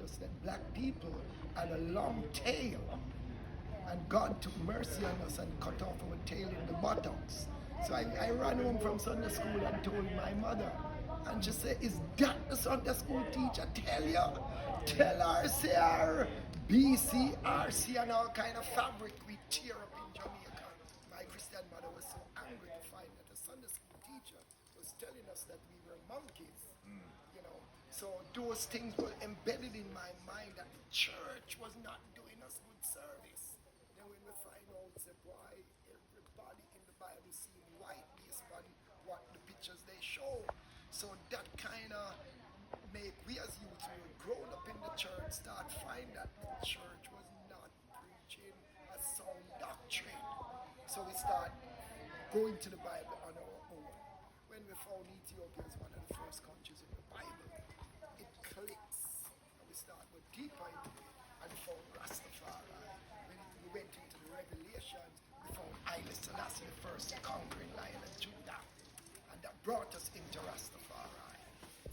us that black people had a long tail. And God took mercy on us and cut off our tail in the buttocks. So I ran home from Sunday school and told my mother. And she said, is that the Sunday school teacher? Tell her, say her BC, RC and all kind of fabric we tear up in Jamaica. My Christian mother was so angry to find that a Sunday school teacher was telling us that we were monkeys. You know, so those things were embedded in my mind that the church was not doing us good service. Then when we find out, say, why everybody in the Bible seemed white based on what the pictures they show. So that kind of make we as youth who were grown up in the church start find that the church was not preaching a sound doctrine. So we start going to the Bible on our own. When we found Ethiopia as one of the first countries in the Bible, it clicks. And we start go deeper into it and we found Rastafari. When we went into the Revelations, we found Haile Selassie, the first conquering lion of Judah. And that brought us into Rastafari.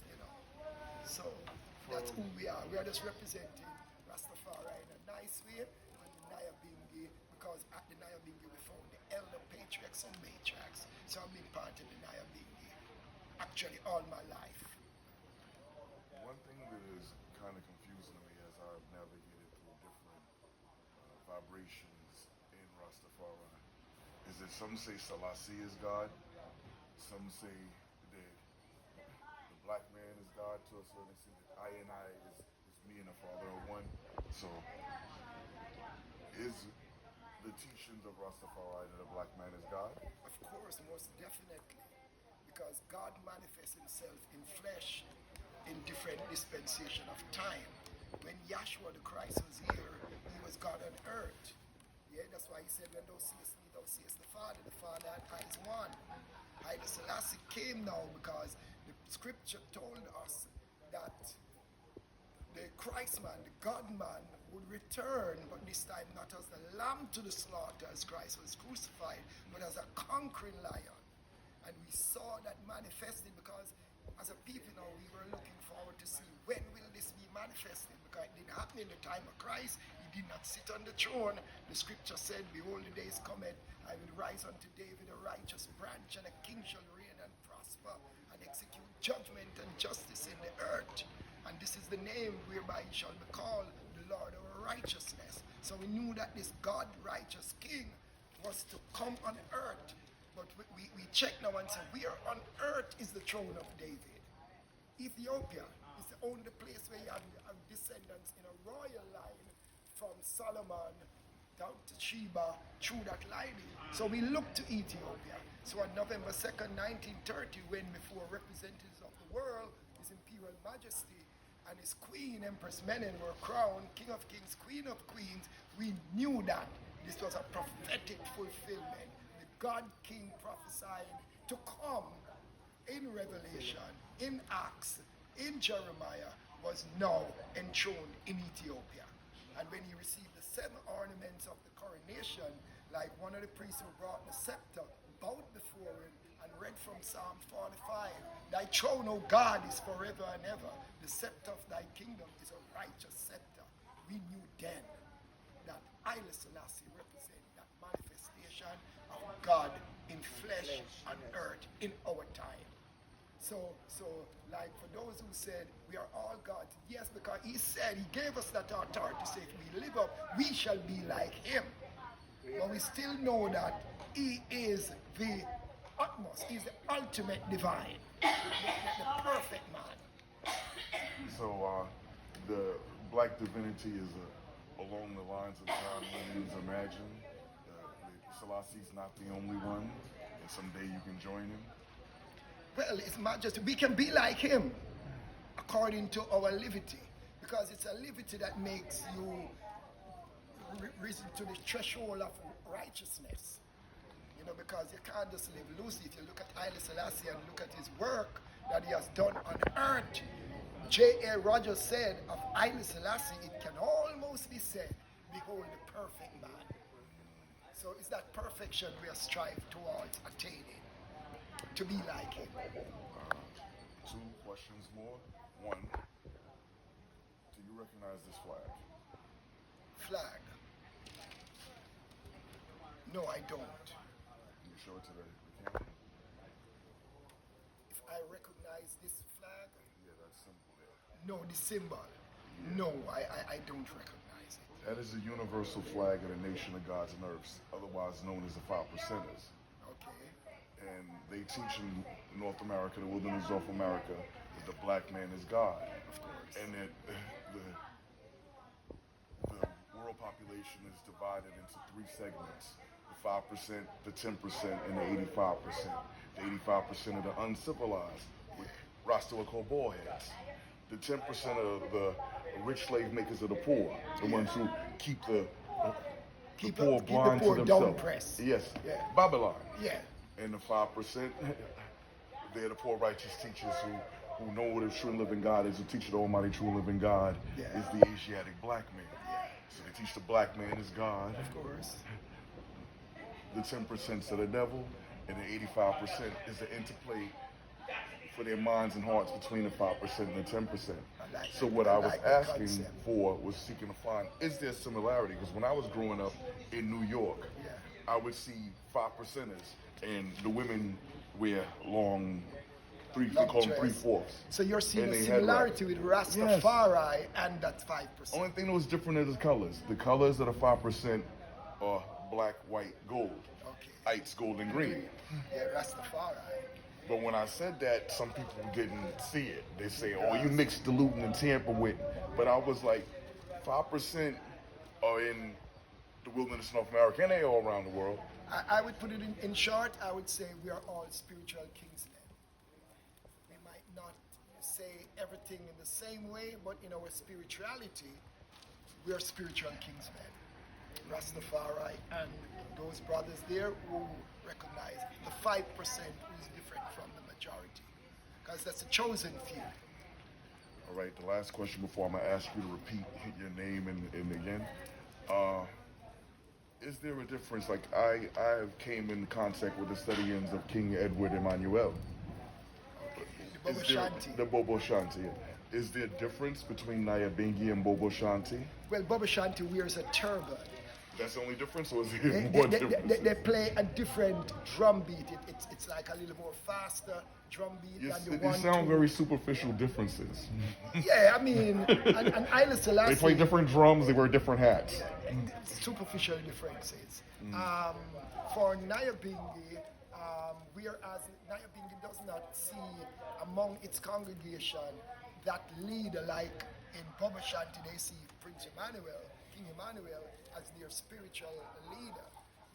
You know. So that's who we are. We are just representing Rastafari in a nice way and the Nyabingi, because at the Nyabingi we found the elder patriarchs and matriarchs. So I've been part of the Nyabingi actually all my life. One thing that is kind of confusing to me as I've navigated through different vibrations in Rastafari is that some say Selassie is God, some say that the black man is God to a certain extent, that I is me and the Father are one. So is the teachings of Rastafari that a black man is God? Of course, most definitely. Because God manifests himself in flesh in different dispensation of time. When Yahshua the Christ was here, he was God on earth. Yeah, that's why he said, when thou seest me, thou seest the Father and eyes one. Haile Selassie came now because the scripture told us that the Christ man, the God man, would return, but this time not as the lamb to the slaughter as Christ was crucified, but as a conquering lion. And we saw that manifested because as a people now we were looking forward to see when will this be manifested, because it didn't happen in the time of Christ. He did not sit on the throne. The scripture said, behold, the days cometh, I will rise unto David a righteous branch, and a king shall reign and prosper and execute judgment and justice in the earth. And this is the name whereby he shall be called the Lord our righteousness. So we knew that this God righteous king was to come on earth. But we check now and say, where on earth is the throne of David? Ethiopia is the only place where you have descendants in a royal line from Solomon down to Sheba through that lineage. So we look to Ethiopia. So on November 2nd, 1930, when before representatives of the world, His Imperial Majesty and his Queen, Empress Menen, were crowned King of Kings, Queen of Queens, we knew that this was a prophetic fulfillment. God King prophesying to come in Revelation, in Acts, in Jeremiah, was now enthroned in Ethiopia. And when he received the 7 ornaments of the coronation, like one of the priests who brought the scepter, bowed before him and read from Psalm 45, thy throne, O God, is forever and ever. The scepter of thy kingdom is a righteous scepter. We knew then that Haile Selassie represented that manifestation of God in flesh on earth in our time. So like for those who said we are all gods, yes, because he said, he gave us that authority to say if we live up, we shall be like him. But we still know that he is the utmost, he's the ultimate divine, the perfect man. So the black divinity is along the lines of John Lennon's Imagine. Selassie's not the only one, and someday you can join him. Well, it's not just, we can be like him according to our liberty, because it's a liberty that makes you risen to the threshold of righteousness. You know, because you can't just live loosely. If you look at Haile Selassie and look at his work that he has done on earth, J.A. Rogers said of Haile Selassie, it can almost be said, behold the perfect man. So it's that perfection we are striving towards attaining, to be like him. 2 questions more. 1, do you recognize this flag? Flag. No, I don't. Can you show it to the camera? If I recognize this flag, Yeah, that symbol there. no, the symbol. No, I don't recognize it. That is the universal flag of the Nation of Gods and Earths, otherwise known as the Five Percenters. Okay. And they teach in North America, the wilderness of America, that the black man is God. Of course. And that the world population is divided into three segments: the 5%, the 10%, and the 85%. The 85% of the uncivilized, with Rasta would call ballheads. The 10% of the rich slave makers of the poor, the ones who keep the poor blind to themselves. Down press. Yes, Yeah. Babylon. Yeah. And the 5%, they're the poor righteous teachers who know what a true and living God is, who teach the almighty true and living God is the Asiatic black man. Yeah. So they teach the black man is God. Of course. The 10% are the devil, and the 85% is the interplay for their minds and hearts between the 5% and the 10%. So what I was asking for was seeking to find, is there similarity? Because when I was growing up in New York, I would see 5%ers, and the women wear long, they call them 3/4. So you're seeing a similarity with Rastafari and that 5%. Only thing that was different is the colors. The colors of the 5% are black, white, gold. Okay. Ites, gold, and green. Yeah, Rastafari. But when I said that, some people didn't see it. They say, oh, you mixed diluting and tamper with. But I was like, 5% are in the wilderness of North America, and they all around the world. I would put it in short, I would say we are all spiritual kingsmen. We might not say everything in the same way, but in our spirituality, we are spiritual kingsmen. Rastafari and those brothers there who recognize the 5% who is different from the majority, because that's a chosen few. All right, the last question before I'm going to ask you to repeat your name and again. Is there a difference? Like, I came in contact with the studians of King Edward Emmanuel. The Bobo Shanti. The Bobo Shanti. Is there a difference between Nyabingi and Bobo Shanti? Well, Bobo Shanti wears a turban. That's the only difference, or is there more difference? They play a different drum beat. It's like a little more faster drum beat than the one. These sound very superficial differences. Yeah, I mean, and Haile Selassie. They play different drums, they wear different hats. Superficial differences. For Nyabingi, whereas Nyabingi does not see among its congregation that leader, like in Bobo Shanti, they see Prince Emmanuel, King Emmanuel, as their spiritual leader.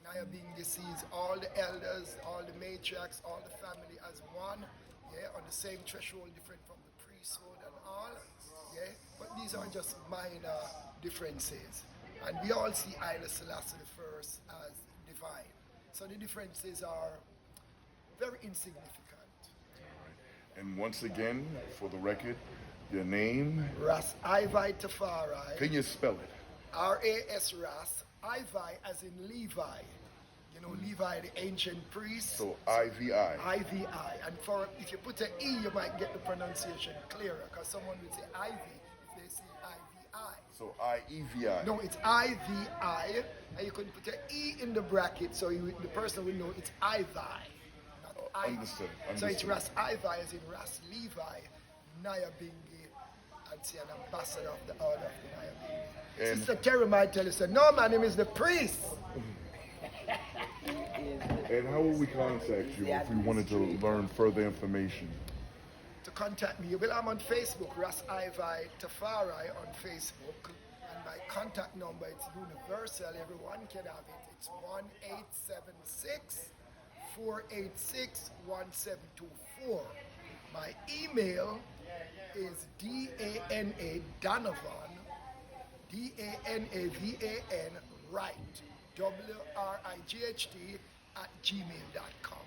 Nyabingi sees all the elders, all the matriarchs, all the family as one, on the same threshold, different from the priesthood and all, but these are just minor differences. And we all see Haile Selassie I as divine. So the differences are very insignificant. All right. And once again, for the record, your name? Ras IVi Tafari. Can you spell it? R-A-S Ras, IVi as in Levi. You know, Levi, the ancient priest. So I-V-I. I-V-I. And if you put an E, you might get the pronunciation clearer, because someone would say Ivy if they say I-V-I. So I-E-V-I. No, it's I-V-I, and you can put an E in the bracket, so the person will know it's I-Vi, not I-V. Understood. So it's Ras IVi as in Ras Levi, Nyabingi, and say an ambassador of the order of the Nyabingi. Sister Terry might tell you, say, no, my name is the priest. And how will we contact you if we wanted to learn further information? To contact me, well, I'm on Facebook, Ras IVi Tafari on Facebook, and my contact number, it's universal, everyone can have it. It's 1-876-486-1724. My email is Donovan, DANAVAN, right, WRIGHT @gmail.com.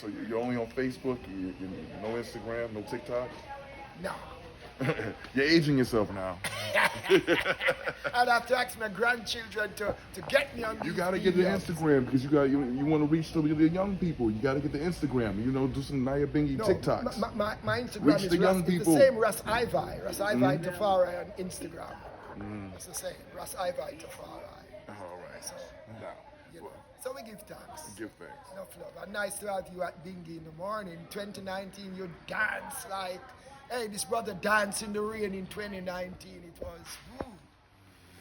So you're only on Facebook? No Instagram, no TikTok? No. You're aging yourself now. I'd have to ask my grandchildren to get me on You these got to get the videos. Instagram because you want to reach the young people. You got to get the Instagram. You know, do some Naya Bingy TikToks. My Instagram Reach is the young people. the same Ras IVi. Ras IVi Tafari on Instagram. It's the same. Ras IVi Tafari. All right. So, Now, you know, so we give thanks. give thanks. Enough love. And nice to have you at Bingy in the morning. 2019, you dance like, hey, this brother danced in the rain in 2019. It was,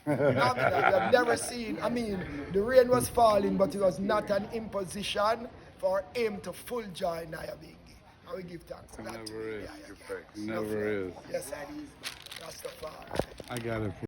phenomenal. You have never seen, I mean, the rain was falling, but it was not an imposition for him to full join Naya Bingy. And we give thanks. It never is. Give thanks. Never is. Yes, that is. Rastafari. I got it.